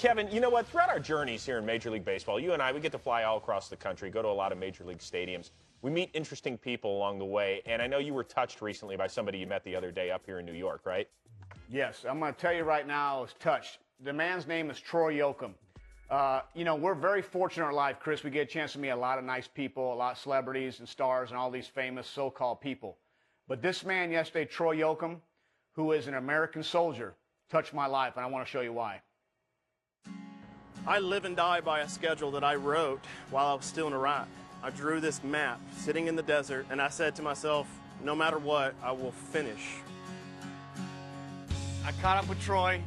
Kevin, you know what? Throughout our journeys here in Major League Baseball, you and I, we get to fly all across the country, go to a lot of Major League stadiums. We meet interesting people along the way, and I know you were touched recently by somebody you met the other day up here in New York, right? Yes, I'm going to tell you right now, I was touched. The man's name is Troy Yoakum. You know, we're very fortunate in our life, Chris. We get a chance to meet a lot of nice people, a lot of celebrities and stars and all these famous so-called people. But this man yesterday, Troy Yoakum, who is an American soldier, touched my life, and I want to show you why. I live and die by a schedule that I wrote while I was still in Iraq. I drew this map sitting in the desert, and I said to myself, no matter what, I will finish. I caught up with Troy.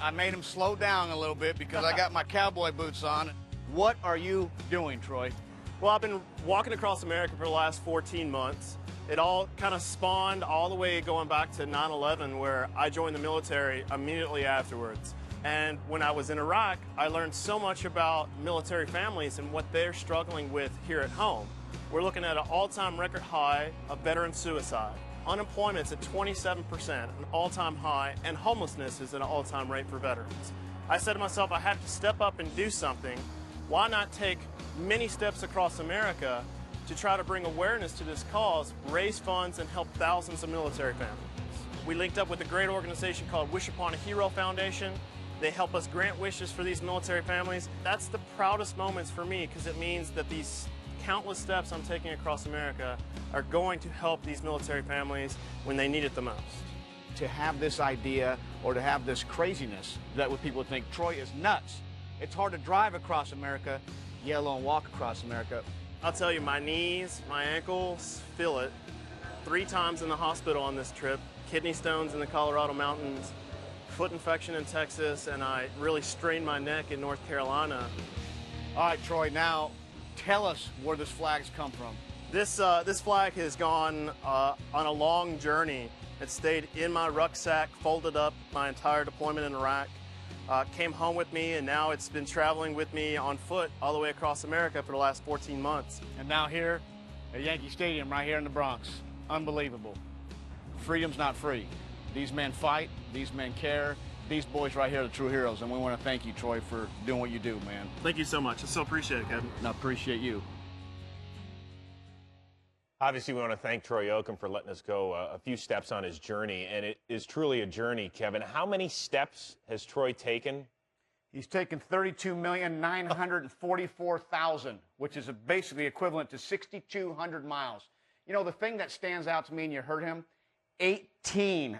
I made him slow down a little bit because I got my cowboy boots on. What are you doing, Troy? Well, I've been walking across America for the last 14 months. It all kind of spawned all the way going back to 9/11, where I joined the military immediately afterwards. And when I was in Iraq, I learned so much about military families and what they're struggling with here at home. We're looking at an all-time record high of veteran suicide. Unemployment's at 27%, an all-time high, and homelessness is at an all-time rate for veterans. I said to myself, I have to step up and do something. Why not take many steps across America to try to bring awareness to this cause, raise funds, and help thousands of military families? We linked up with a great organization called Wish Upon a Hero Foundation. They help us grant wishes for these military families. That's the proudest moments for me, because it means that these countless steps I'm taking across America are going to help these military families when they need it the most. To have this idea or to have this craziness that what people think Troy is nuts. It's hard to drive across America, let alone walk across America. I'll tell you, my knees, my ankles feel it. 3 times in the hospital on this trip, kidney stones in the Colorado mountains, foot infection in Texas, and I really strained my neck in North Carolina. All right, Troy, now tell us where this flag's come from. This flag has gone on a long journey. It stayed in my rucksack, folded up my entire deployment in Iraq, came home with me, and now it's been traveling with me on foot all the way across America for the last 14 months. And now here at Yankee Stadium, right here in the Bronx. Unbelievable. Freedom's not free. These men fight, these men care. These boys right here are the true heroes, and we want to thank you, Troy, for doing what you do, man. Thank you so much. I so appreciate it, Kevin. And I appreciate you. Obviously, we want to thank Troy Yoakum for letting us go a few steps on his journey, and it is truly a journey, Kevin. How many steps has Troy taken? He's taken 32,944,000, which is basically equivalent to 6,200 miles. You know, the thing that stands out to me, and you heard him, 18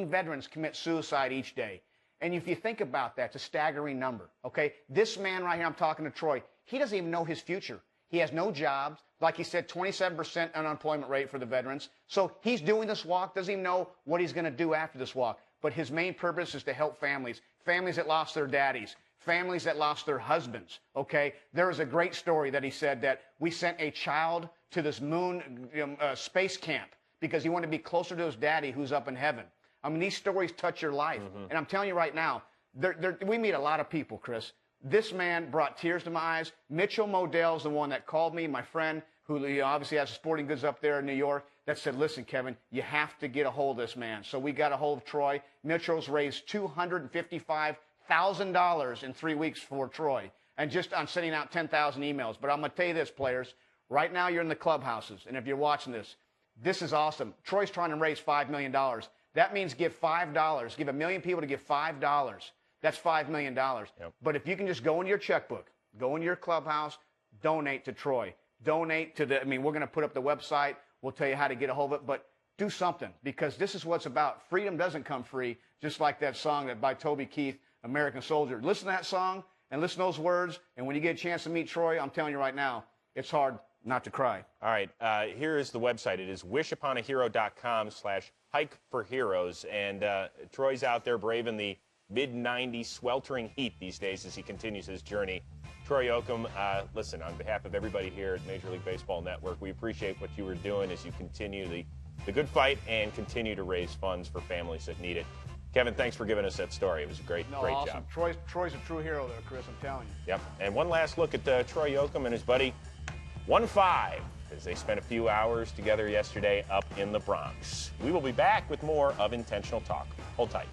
veterans commit suicide each day. And if you think about that, it's a staggering number, okay? This man right here, I'm talking to Troy, he doesn't even know his future. He has no jobs. Like he said, 27% unemployment rate for the veterans. So he's doing this walk, doesn't even know what he's going to do after this walk. But his main purpose is to help families, families that lost their daddies, families that lost their husbands, okay? There is a great story that he said that we sent a child to this moon space camp because he wanted to be closer to his daddy who's up in heaven. I mean, these stories touch your life. And I'm telling you right now, we meet a lot of people, Chris. This man brought tears to my eyes. Mitchell Modell's the one that called me, my friend, who obviously has sporting goods up there in New York, that said, listen, Kevin, you have to get a hold of this man. So we got a hold of Troy. Mitchell's raised $255,000 in 3 weeks for Troy. And just on sending out 10,000 emails. But I'm going to tell you this, players. Right now you're in the clubhouses. And if you're watching this, this is awesome. Troy's trying to raise $5 million. That means give $5. Give 1 million people to give $5. That's $5 million. Yep. But if you can just go into your checkbook, go into your clubhouse, donate to Troy. Donate to we're going to put up the website. We'll tell you how to get a hold of it. But do something, because this is what it's about. Freedom doesn't come free, just like that song by Toby Keith, American Soldier. Listen to that song and listen to those words. And when you get a chance to meet Troy, I'm telling you right now, it's hard not to cry. All right. Here is the website. It is wishuponahero.com/hike4heroes. And Troy's out there braving the mid-90s sweltering heat these days as he continues his journey. Troy Yoakum, listen, on behalf of everybody here at Major League Baseball Network, we appreciate what you were doing as you continue the good fight and continue to raise funds for families that need it. Kevin, thanks for giving us that story. It was a great awesome job. Troy's a true hero there, Chris, I'm telling you. Yep. And one last look at Troy Yoakum and his buddy 1-5 as they spent a few hours together yesterday up in the Bronx. We will be back with more of Intentional Talk. Hold tight.